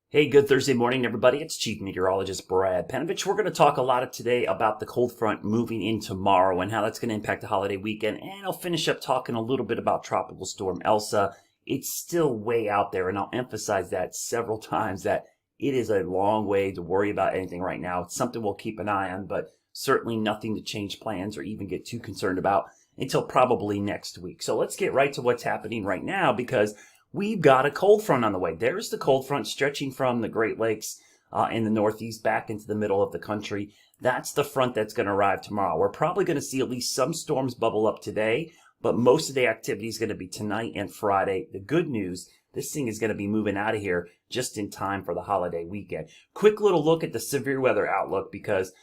Hey, good Thursday morning, everybody. It's Chief Meteorologist Brad Panovich. We're going to talk a lot today about the cold front moving in tomorrow and how that's going to impact the holiday weekend. And I'll finish up talking a little bit about Tropical Storm Elsa. It's still way out there, and I'll emphasize that several times that it is a long way to worry about anything right now. It's something we'll keep an eye on, but certainly nothing to change plans or even get too concerned about until probably next week. So let's get right to what's happening right now because we've got a cold front on the way. There's the cold front stretching from the Great Lakes in the Northeast back into the middle of the country. That's the front that's going to arrive tomorrow. We're probably going to see at least some storms bubble up today, but most of the activity is going to be tonight and Friday. The good news, this thing is going to be moving out of here just in time for the holiday weekend. Quick little look at the severe weather outlook because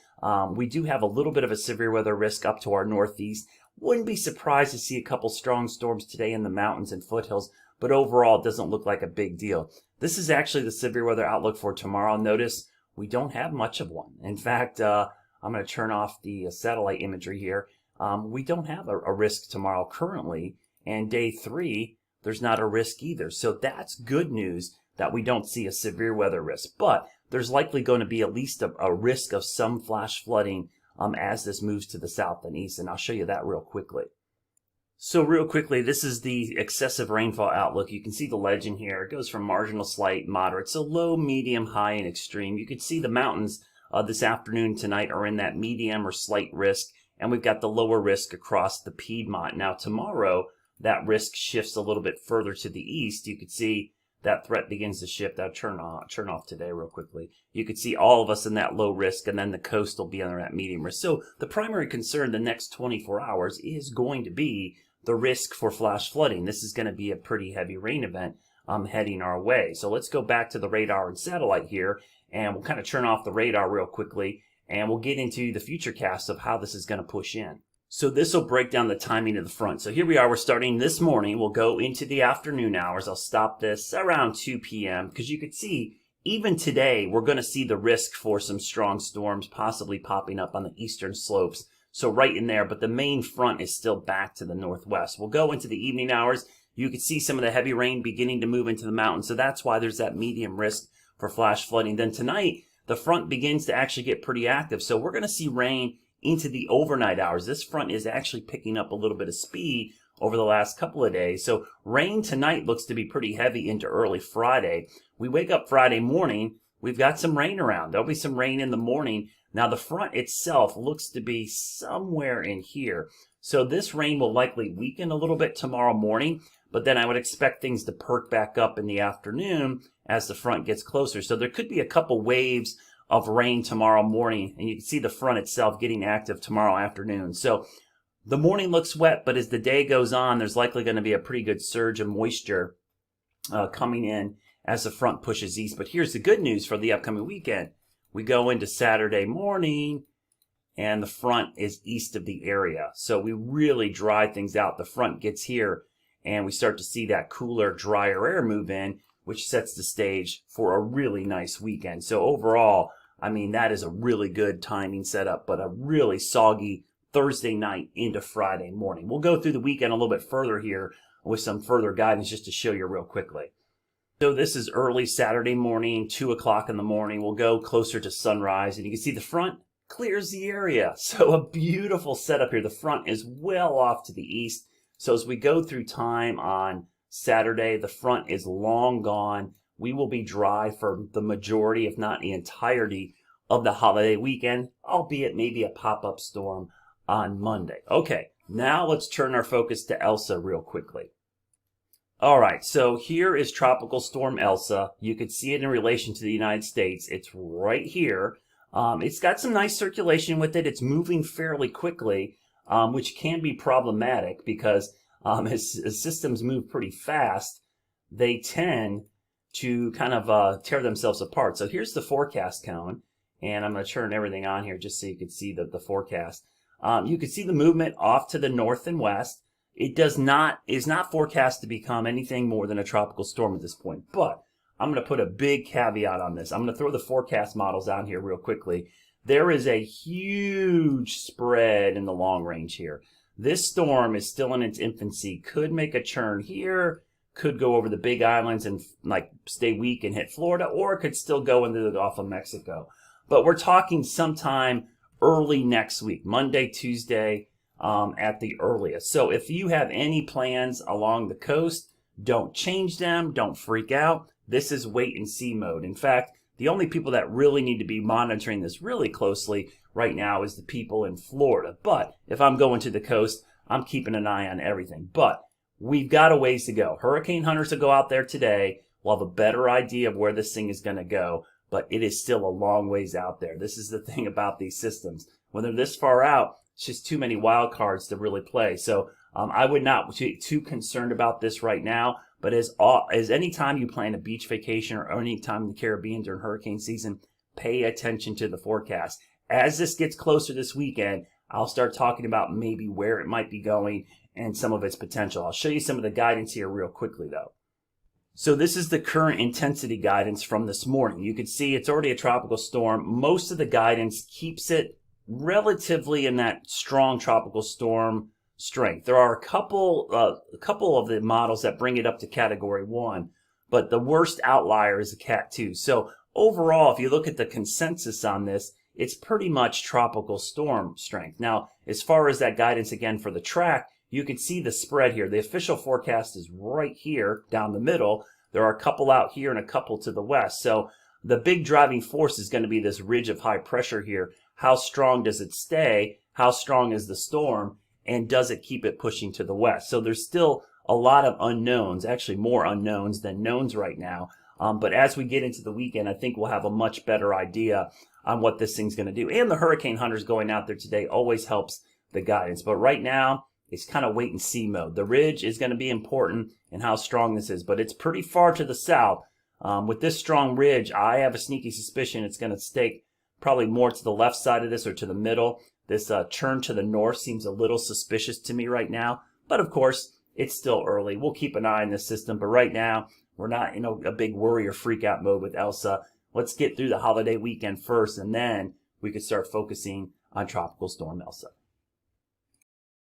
we do have a little bit of a severe weather risk up to our northeast. Wouldn't be surprised to see a couple strong storms today in the mountains and foothills, but overall it doesn't look like a big deal. This is actually the severe weather outlook for tomorrow. Notice we don't have much of one. In fact, I'm going to turn off the satellite imagery here. We don't have a risk tomorrow currently, and day 3, there's not a risk either. So that's good news that we don't see a severe weather risk, but there's likely going to be at least a risk of some flash flooding as this moves to the south and east, and I'll show you that real quickly. So real quickly, this is the excessive rainfall outlook. You can see the legend here. It goes from marginal, slight, moderate, so low, medium, high, and extreme. You can see the mountains this afternoon, tonight are in that medium or slight risk, and we've got the lower risk across the Piedmont. Now tomorrow, that risk shifts a little bit further to the east. You can see that threat begins to shift. I'll turn off today real quickly. You can see all of us in that low risk, and then the coast will be under that medium risk. So the primary concern the next 24 hours is going to be the risk for flash flooding. This is going to be a pretty heavy rain event heading our way. So let's go back to the radar and satellite here, and we'll kind of turn off the radar real quickly, and we'll get into the future cast of how this is going to push in. So this will break down the timing of the front. So here we are. We're starting this morning. We'll go into the afternoon hours. I'll stop this around 2 p.m. because you could see even today we're going to see the risk for some strong storms possibly popping up on the eastern slopes. So right in there, but the main front is still back to the northwest. We'll go into the evening hours. You can see some of the heavy rain beginning to move into the mountains. So that's why there's that medium risk for flash flooding. Then tonight, the front begins to actually get pretty active. So we're going to see rain into the overnight hours. This front is actually picking up a little bit of speed over the last couple of days. So rain tonight looks to be pretty heavy into early Friday. We wake up Friday morning, we've got some rain around. There'll be some rain in the morning. Now the front itself looks to be somewhere in here. So this rain will likely weaken a little bit tomorrow morning, but then I would expect things to perk back up in the afternoon as the front gets closer. So there could be a couple waves of rain tomorrow morning, and you can see the front itself getting active tomorrow afternoon. So the morning looks wet, but as the day goes on, there's likely going to be a pretty good surge of moisture coming in as the front pushes east. But here's the good news for the upcoming weekend. We go into Saturday morning, and the front is east of the area. So we really dry things out. The front gets here, and we start to see that cooler, drier air move in, which sets the stage for a really nice weekend. So overall, I mean, that is a really good timing setup, but a really soggy Thursday night into Friday morning. We'll go through the weekend a little bit further here with some further guidance just to show you real quickly. So this is early Saturday morning, 2 o'clock in the morning. We'll go closer to sunrise, and you can see the front clears the area. So a beautiful setup here. The front is well off to the east. So as we go through time on Saturday, the front is long gone. We will be dry for the majority, if not the entirety, of the holiday weekend, albeit maybe a pop-up storm on Monday. Okay, now let's turn our focus to Elsa real quickly. All right, so here is Tropical Storm Elsa. You can see it in relation to the United States. It's right here. It's got some nice circulation with it. It's moving fairly quickly, which can be problematic because as systems move pretty fast, they tend to kind of tear themselves apart. So here's the forecast cone, and I'm going to turn everything on here just so you can see the forecast. You can see the movement off to the north and west. It is not forecast to become anything more than a tropical storm at this point. But I'm going to put a big caveat on this. I'm going to throw the forecast models out here real quickly. There is a huge spread in the long range here. This storm is still in its infancy. Could make a churn here, could go over the Big Islands and like stay weak and hit Florida, or it could still go into the Gulf of Mexico. But we're talking sometime early next week, Monday, Tuesday, at the earliest. So if you have any plans along the coast, don't change them. Don't freak out. This is wait and see mode. In fact, the only people that really need to be monitoring this really closely right now is the people in Florida. But if I'm going to the coast, I'm keeping an eye on everything. But we've got a ways to go. Hurricane hunters will go out there today. We'll have a better idea of where this thing is going to go, but it is still a long ways out there. This is the thing about these systems. When they're this far out, it's just too many wild cards to really play. So I would not be too concerned about this right now. But as any time you plan a beach vacation or any time in the Caribbean during hurricane season, pay attention to the forecast. As this gets closer this weekend, I'll start talking about maybe where it might be going and some of its potential. I'll show you some of the guidance here real quickly, though. So this is the current intensity guidance from this morning. You can see it's already a tropical storm. Most of the guidance keeps it relatively in that strong tropical storm strength. There are a couple of the models that bring it up to category 1, but the worst outlier is a Cat 2. So overall, if you look at the consensus on this, it's pretty much tropical storm strength. Now, as far as that guidance again for the track, you can see the spread here. The official forecast is right here down the middle. There are a couple out here and a couple to the west. So the big driving force is going to be this ridge of high pressure here. How strong does it stay? How strong is the storm? And does it keep it pushing to the west? So there's still a lot of unknowns, actually more unknowns than knowns right now. But as we get into the weekend, I think we'll have a much better idea on what this thing's going to do. And the hurricane hunters going out there today always helps the guidance. But right now, it's kind of wait and see mode. The ridge is going to be important in how strong this is, but it's pretty far to the south. With this strong ridge, I have a sneaky suspicion it's going to stake probably more to the left side of this or to the middle. This churn to the north seems a little suspicious to me right now. But of course, it's still early. We'll keep an eye on this system. But right now, we're not in a big worry or freak out mode with Elsa. Let's get through the holiday weekend first, and then we could start focusing on Tropical Storm Elsa.